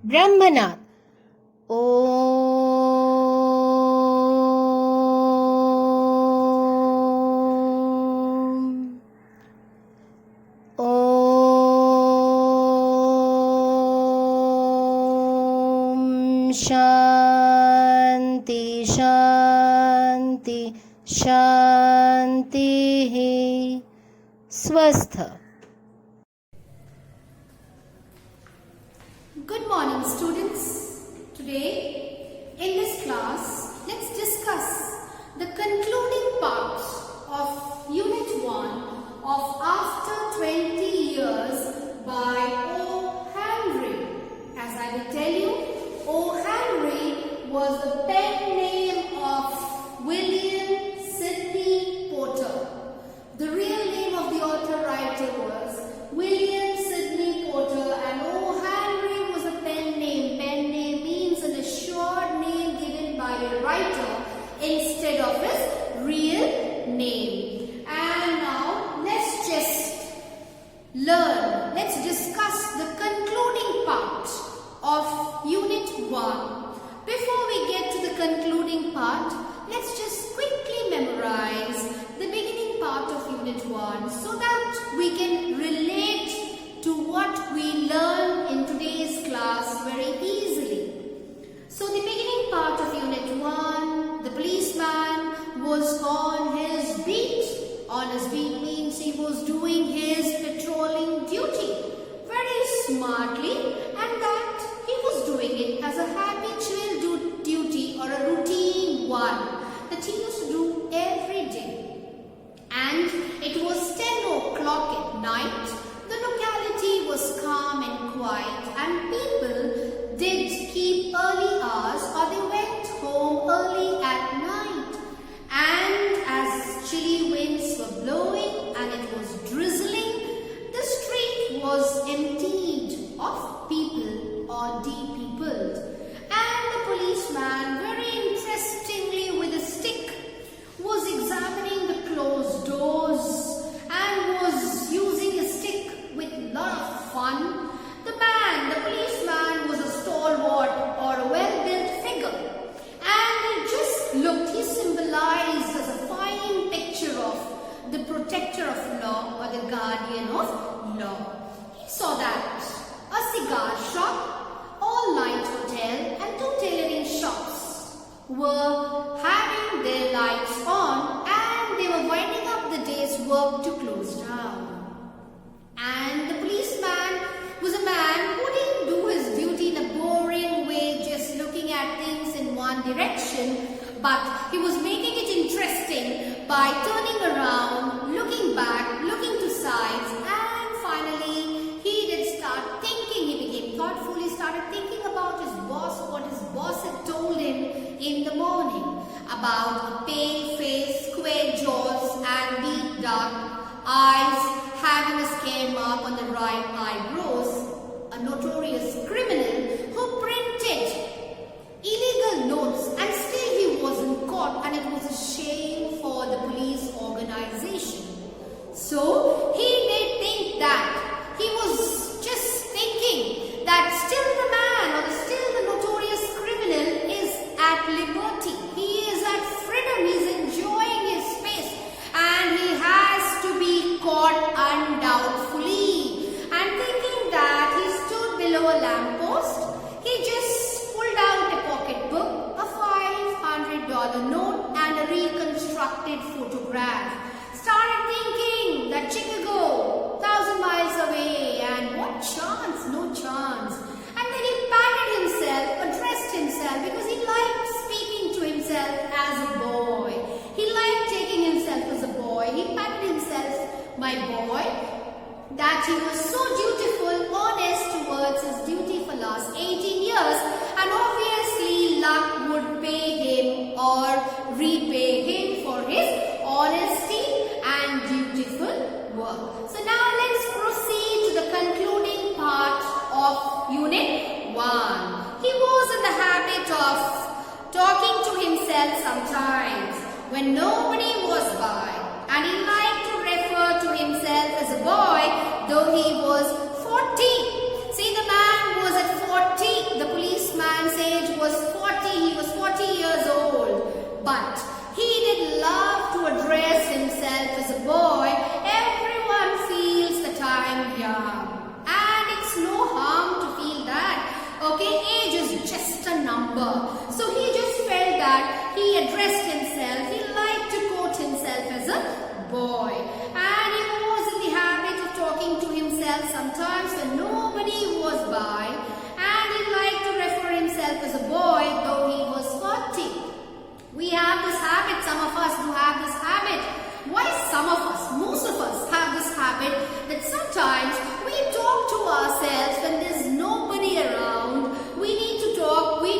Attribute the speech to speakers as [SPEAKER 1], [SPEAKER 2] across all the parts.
[SPEAKER 1] Brahmanath. Om. Om. Shanti, Shanti, Shanti. Swastha.
[SPEAKER 2] Good morning, students. Today in this class, let's discuss the concluding part of Unit 1 of After 20 Years by O. Henry. As I will tell you, O. Henry was the pen name of William Sidney Porter. The real name of the author-writer was William Sidney Porter, and O. Henry was a pen name. Pen name means an assured name given by a writer instead of his real name. And now let's just learn. Let's discuss the concluding part of Unit 1. Before we get to the concluding part, let's just quickly memorize the beginning part of Unit 1 so that we can relate to what we learn in today's class very easily. So the beginning part of Unit 1, the policeman was on his beat. On his beat means he was doing his patrolling duty very smartly, and that he was doing it as a habitual duty or a routine one that he used to do every day. And it was 10 o'clock at night. The locality was calm and quiet, and people did keep early hours or they went home early at night. And as chilly winds were blowing and it was drizzling, the street was emptied of people or de-peopled. And the policeman, very interestingly with a stick, was examining the closed doors and was using a stick with a lot of fun. The policeman was a stalwart or a well-built figure, and he symbolized as a fine picture of the protector of law or the guardian of law. He saw that a cigar shop, all-night hotel and 2 tailoring shops were having their lights on, and they were winding up the day's work to close down. And the policeman was a man who didn't do his duty in a boring way, just looking at things in one direction, but he was making it interesting by turning around, looking back, looking to sides, and finally he did start thinking. He became thoughtful. He started thinking about his boss, what his boss had told him in the morning about a pale face, square jaws, and deep dark eyes, having a scare mark on the right eyebrows, a notorious criminal who printed illegal notes, and still he wasn't caught, and it was a shame for the police organization. So he did think that he was just thinking that still the man or still the notorious criminal is at liberty. He is at freedom. He is enjoying his space, and he has to be caught undoubtedly. And thinking that, he stood below a lamppost. He just pulled out a pocketbook, a $500 note, and a reconstructed photograph. Started thinking that Chicago, 1,000 miles away, and what chance? No chance. And then he patted himself, addressed himself, because he liked speaking to himself as a boy. He liked taking himself as a boy. He patted himself, my boy, that he was so dutiful, honest towards his duty for last 18 years, and obviously luck would pay him or repay him for his honesty and dutiful work. So now let's proceed to the concluding part of Unit 1. He was in the habit of talking to himself sometimes when nobody was by, and he liked to refer to himself as a boy though he was 40. See, the man was at 40 but he did love to address himself as a boy. Everyone feels that I'm young, and it's no harm to feel that. Okay, age is just a number. So he just felt that he addressed himself, he liked to quote himself as a boy. And he was in the habit of talking to himself sometimes when nobody was by. And he liked to refer himself as a boy though he was 40. We have this habit, some of us do have this habit. Why some of us, most of us have this habit that sometimes we talk to ourselves when there's nobody around. We need to talk, we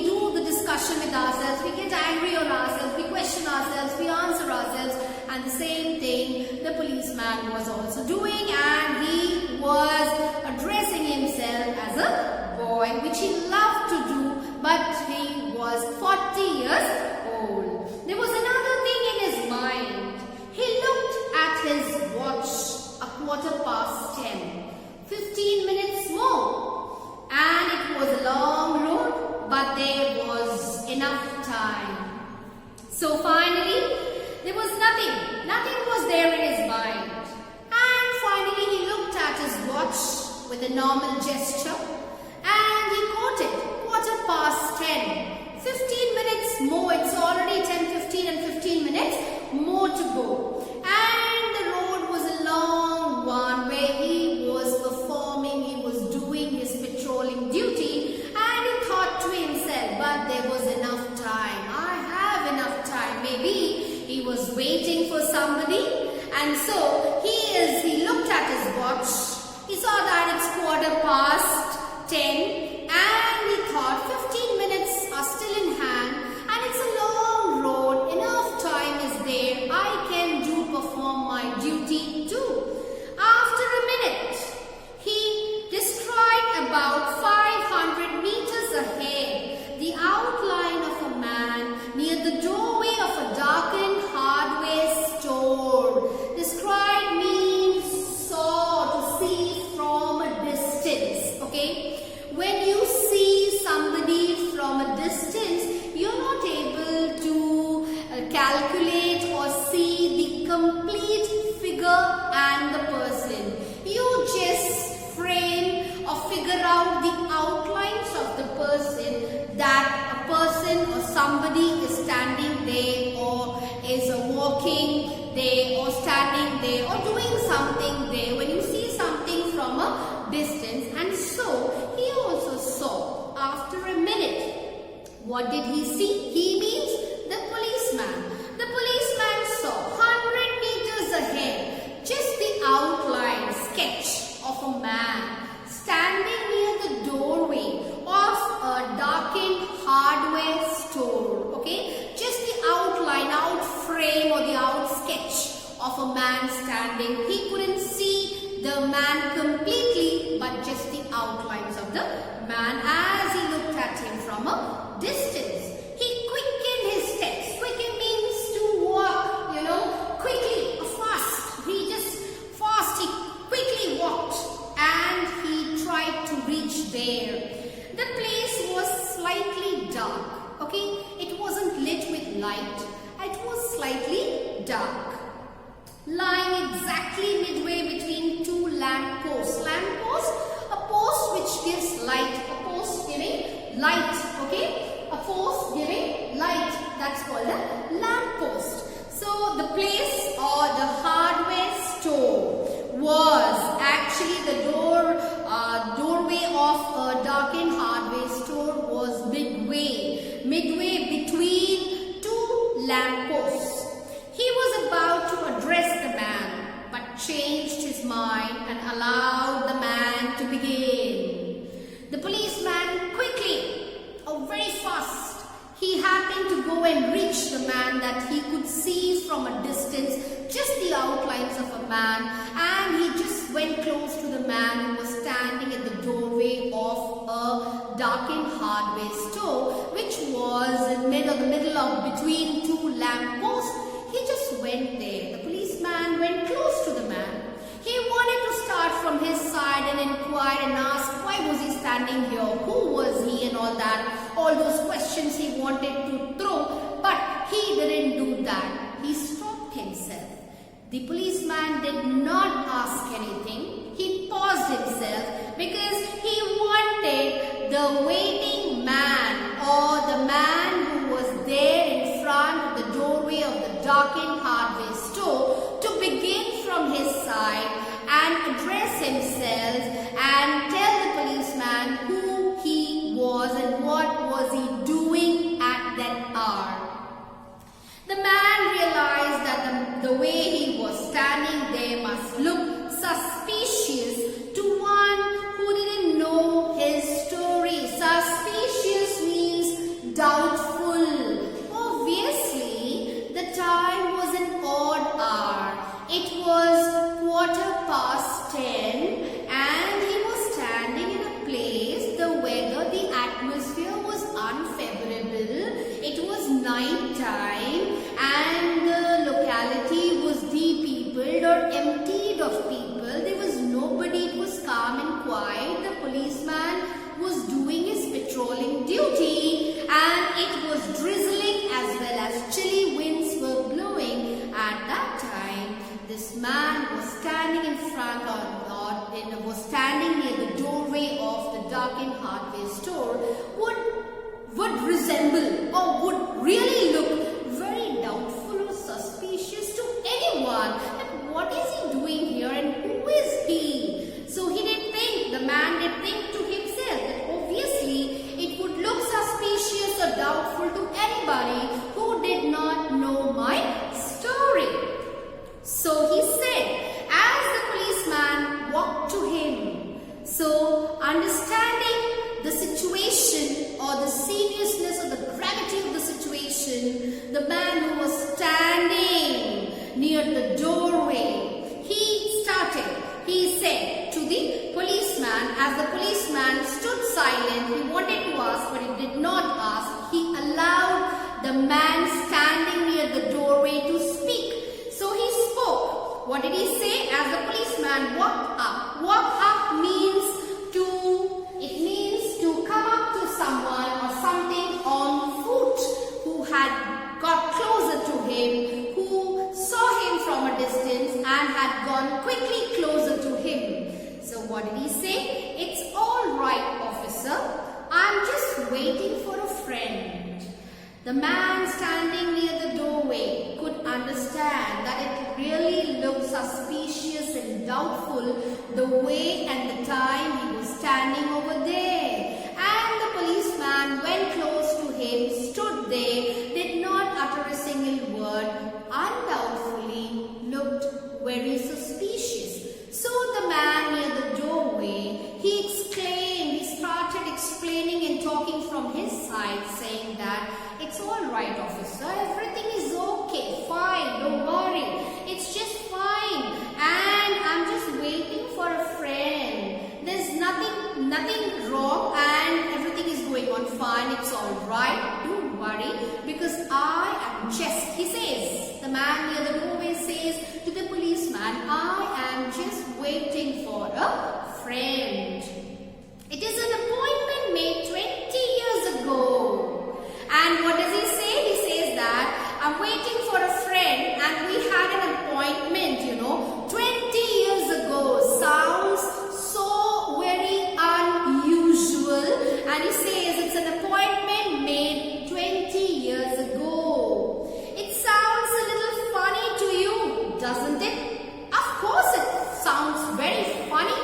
[SPEAKER 2] do the discussion with ourselves, we get angry on ourselves, we question ourselves, we answer ourselves, and the same thing the policeman was also doing, and he was addressing himself as a boy, which he loved to do, but he was 40 years old. There was another thing in his mind. He looked at his watch, 10:15. 15 minutes more. And it was a long road, but there was enough time. So finally, there was nothing. Nothing was there in his mind. And finally, he looked at his watch with a normal gesture. And he quoted, 10:15. 15 minutes more. It's already 10:15 and 15 minutes more to go. And the road was a long one where he was performing, he was doing his patrolling duty, and he thought to himself, but there was enough time. I have enough time. Maybe he was waiting for somebody, and so he looked at his watch. He saw that it's 10:15, and he thought 15 minutes are still in hand, and it's a long road. Enough time is there. I can perform my duty too. After a minute, he descried about 500 meters ahead the outline of a man near the doorway of a darkened hardware store. Describe means saw, to see from a distance. Okay, when you see somebody from a distance, you're not able to calculate or see the complete figure and the person. You just frame or figure out the outlines of the person, that a person or somebody is standing there or is walking there or standing there or doing something there when you see something from a distance. And so he also saw after a minute. What did he see? He means the policeman. The policeman saw 100 meters ahead just the outline, sketch of a man standing near the doorway of a darkened hardware store. Okay, just the outline, out frame or the out sketch of a man standing. He couldn't see the man completely, but just the outlines of the man as he looked at him from a distance. He quickened his steps. Quicken means to walk, quickly, fast. He quickly walked, and he tried to reach there. The place was slightly dark. Okay, it wasn't lit with light. It was slightly dark. Lying exactly midway between two lamp posts. Lamp post, a post which gives light. A post giving light. Okay, a post giving light. That's called a lamp post. So the place or the hardware store was actually the doorway of a darkened hardware store was midway between two lamp posts. He was about to address the man, but changed his mind and allowed the man to begin. The policeman quickly, very fast, he happened to go and reach the man that he could see from a distance, just the outlines of a man, and he just went close to the man who was standing at the doorway of a darkened hardware store, which was in the middle of between two lamp posts. He just went there. The policeman went close to the man. He wanted to start from his side and inquire and ask why was he standing here, who was he and all that, all those questions he wanted to throw, but he didn't do that. He stopped himself. The policeman did not ask anything. He paused himself because he wanted the waiting man or the man who was there in front of the doorway of the darkened hardware store to begin from his side and address himself and tell the policeman who he was and what was he doing at that hour. The man realized that the way he was standing there must look suspicious to one who didn't know his story. Suspicious means doubtful. Obviously, the time was an odd hour. It was 10:15 and he was standing in a place, the weather, the atmosphere was unfavorable. It was night time and the locality was de-peopled or emptied of people. There was nobody. It was calm and quiet. The policeman was doing his patrolling duty and it was drizzling as well as chilly winds were blowing. At that time, this man was standing in front was standing near the doorway of the darkened hardware store would resemble or would really look very doubtful or suspicious to anyone. That what is he doing here and who is he? So the man did think to himself that obviously it would look suspicious or doubtful to anybody who did not know my story. So he said, as the policeman walked to him, so understanding the situation or the seriousness or the gravity of the situation, the man who was standing near the doorway, he said to the policeman, as the policeman stood silent, he wanted to ask but he did not ask, he allowed the man standing near the doorway to speak. So he spoke. What did he say? As the policeman walked up. Walk up means to come up to someone or something on foot who had got closer to him, who saw him from a distance and had gone quickly closer to him. So what did he say? It's all right, officer. I'm just waiting for a friend. The man standing near the doorway could understand that it really looked suspicious and doubtful the way and the time he was standing over there. And the policeman went close to him, stood there, did not utter a single word, undoubtedly looked very suspicious. So the man near the doorway, he started explaining and talking from his side, saying that it's all right, officer, everything is okay, fine, don't worry, it's just fine and I'm just waiting for a friend. There's nothing wrong and everything is going on fine, it's all right, don't worry, because I am just, he says, the man near the doorway says to the policeman, I am just waiting for a friend. It is an appointment made 20 years ago. And what does he say? He says that I'm waiting for a friend and we had an appointment, 20 years ago. Sounds so very unusual. And he says it's an appointment made 20 years ago. It sounds a little funny to you, doesn't it? Of course it sounds very funny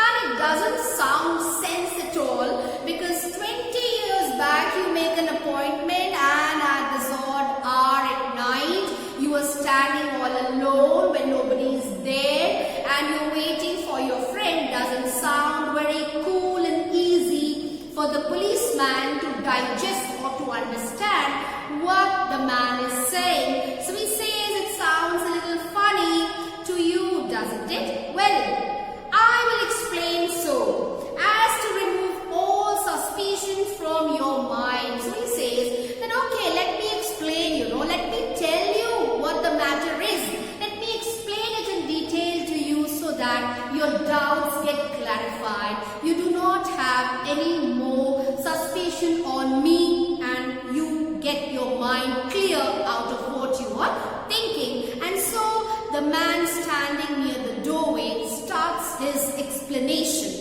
[SPEAKER 2] and it doesn't sound sense at all because 20 years back you make an appointment and at this odd hour at night you are standing all alone when nobody is there and you're waiting for your friend. Doesn't sound very cool and easy for the policeman to digest or to understand what the man is saying. So he says it sounds a little funny to you, doesn't it? Well, I will explain so as to remove all suspicion from your mind. So he says that okay, let me explain, let me tell you what the matter is. Let me explain it in detail to you so that your doubts get clarified. You do not have any more suspicion on me and you get your mind clear out the man standing near the doorway starts his explanation.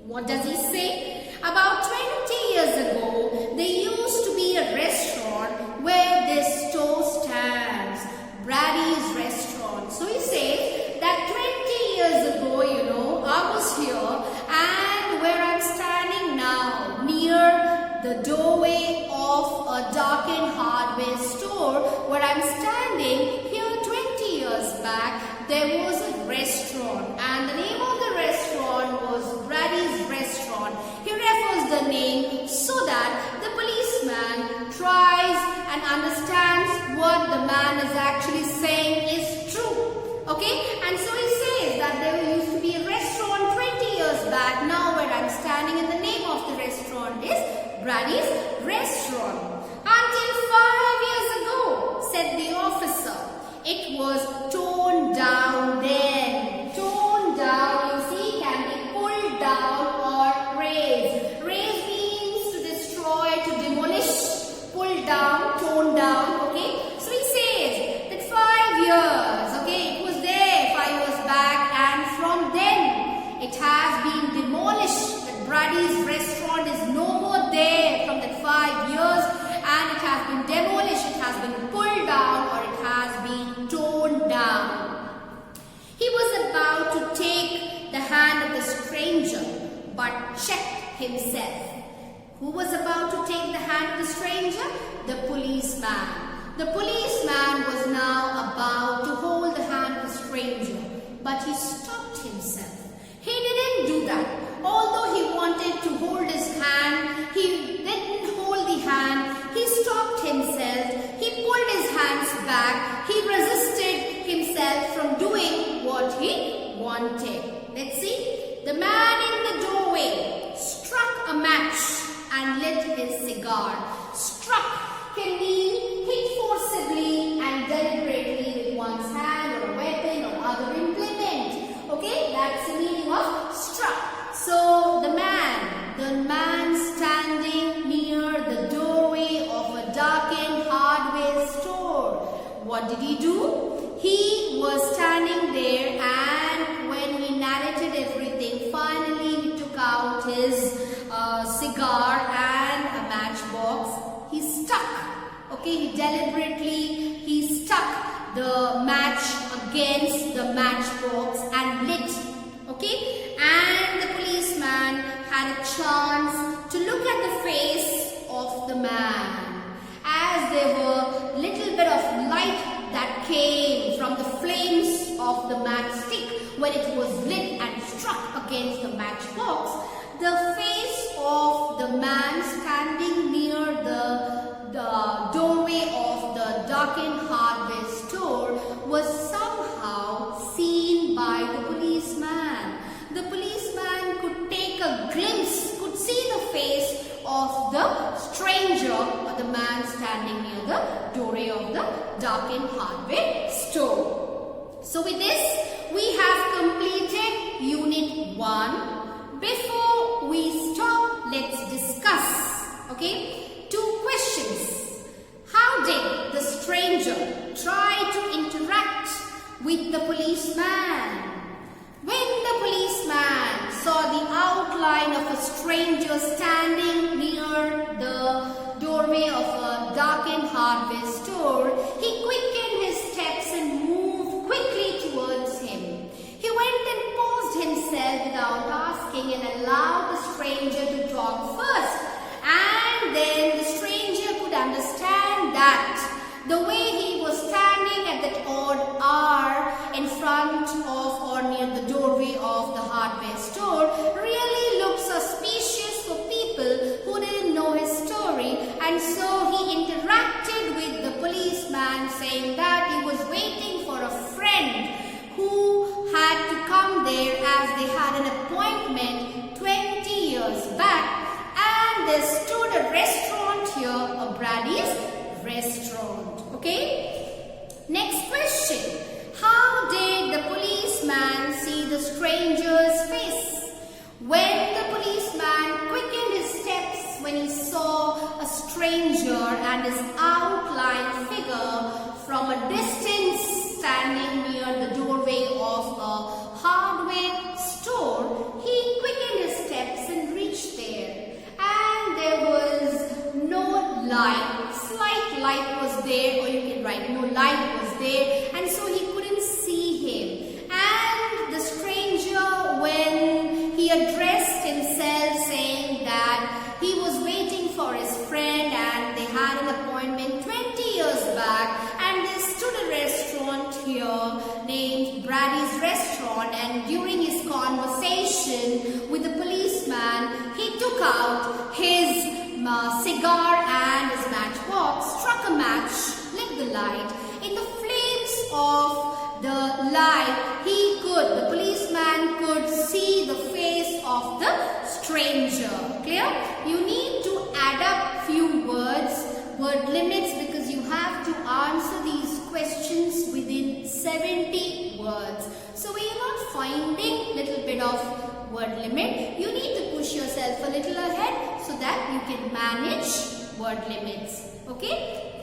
[SPEAKER 2] What does he say? About 20 years ago, there used to be a restaurant where this store stands, Brady's restaurant. So he says that 20 years ago, I was here, and where I'm standing now, near the doorway of a darkened hardware store, where I'm standing here 20 years back, there was a restaurant, and the name of the restaurant was Brady's restaurant. He refers the name so that the policeman tries and understands what the man is actually saying is true. Okay, and so he says that there used to be a restaurant 20 years back. Now where I'm standing, and the name of the restaurant is Brady's restaurant. Until 5 years ago, said the officer, it was torn down then. Torn down, you see, can be pulled down or raised. Raised means to destroy, to demolish. Pulled down, torn down, okay. So he says that 5 years, okay, it was there 5 years back, and from then it has been demolished. That Brady's restaurant is no more there from that 5 years, and it has been demolished, it has been pulled down, or it has been torn down. He was about to take the hand of the stranger, but checked himself. Who was about to take the hand of the stranger? The policeman. The policeman was now about to hold the hand of the stranger, but he stopped himself. He didn't do that. Although he wanted to hold his hand, he didn't hold the hand. He stopped himself. He pulled his hands back. He resisted himself from doing what he wanted. Let's see. The man in the doorway struck a match and lit his cigar. Struck can mean hit forcibly and deliberately with one's hand or a weapon or other implement. Okay, that's the meaning of struck. So the man standing near the doorway of a darkened hardware store. What did he do? He was standing there, and when he narrated everything, finally he took out his cigar and a matchbox. He stuck. Okay, he stuck the match against the matchbox and lit. Okay, and the policeman had a chance to look at the face of the man, as there were little bit of light that came from the flames of the matchstick when it was lit and struck against the matchbox. The face of the man standing near the doorway of the darkened hardware store was somehow seen by the policeman. The policeman could take a glimpse, could see the face of the stranger or the man standing near the doorway of the darkened hardware store. So with this, we have completed Unit 1. Before we stop, let's discuss, okay, 2 questions. How did the stranger try to interact with the policeman? When the policeman saw the outline of a stranger standing near the doorway of a darkened hardware store, he quickened his steps and moved quickly towards him. He went and paused himself without asking and allowed the stranger to talk first. And then the stranger could understand that the way he was standing at that odd hour in front of or near the doorway of the hardware store really looked suspicious for people who didn't know his story, and so he interacted with the policeman, saying that he was waiting for a friend who had to come there as they had an appointment 20 years back, and there stood a restaurant here, a Brady's restaurant. Okay? Next question. How did the policeman see the stranger's face? When the policeman quickened his steps when he saw a stranger and his outline figure from a distance standing near the there, or you can write no light was there, and so he couldn't see him. And the stranger, when he addressed himself saying that he was waiting for his friend and they had an appointment 20 years back, and they stood a restaurant here named Brady's Restaurant, and during his conversation with the policeman, he took out his cigar and his matchbox, struck a match, lit the light. In the flames of the light, the policeman could see the face of the stranger. Clear? You need to add up few word limits, because you have to answer these questions within 70 words. So we are not finding little bit of word limit. You need to push yourself a little ahead so that you can manage word limits. Okay?